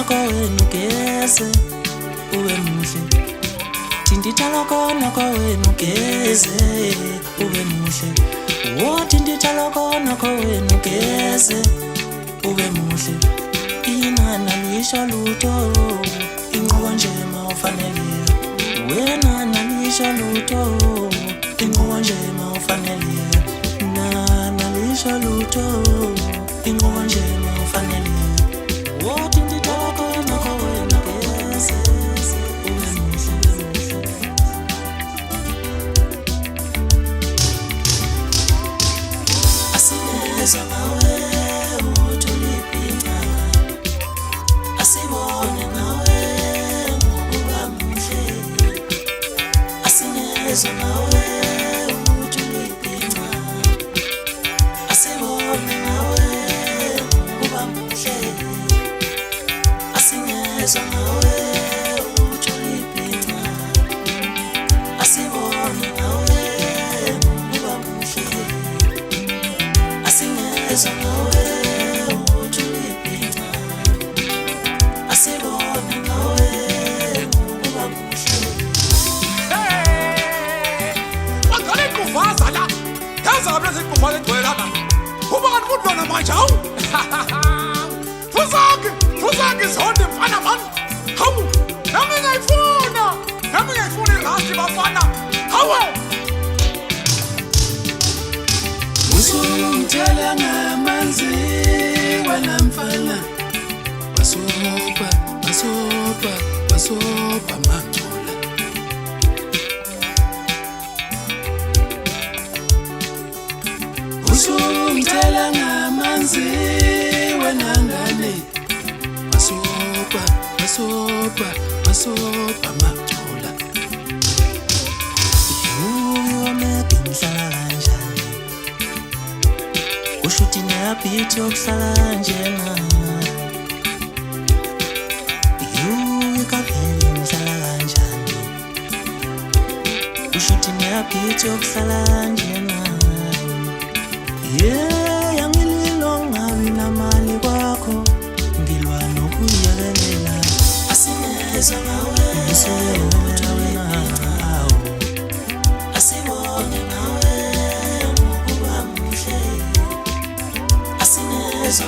khona kowenu geze ube muhle tindithala khona kowenu geze ube muhle wo tindithala khona kowenu geze ube muhle inana lisho lutho inqubo nje mawufanele wena nalisho lutho inqubo nje mawufanele nana lisho lutho inqubo nje mawufanele wo tindithala khona kowenu geze ube muhle asineza nawe asibone nawe ngokuba muhle asineza nawe utulipinga asibone nawe ngokuba muhle asineza nawe utulipinga asibone nawe ngokuba muhle asineza nawe asibone nawe ngokuba muhle waqale kuvaza la yaza bese kuvaza egcwele la ubani mntwana manje hawu fuzaki zonke mfana man hawu nami ngayifuna irasti bafana hawe usungithela ngamanzi wena mfana basopa machola usungithela ngamanzi wena ngane basopa machola uyomeke ngihlala kanjani ushuthi neyabhithi yokuhlala njena kaphela ngihlala kanjani ushuthi niyaphithi yokuhlala njena yangililo ngabi namali kwakho ngilwa nokuyekelela asineza nawe asibone nawe ngokuba muhle asineza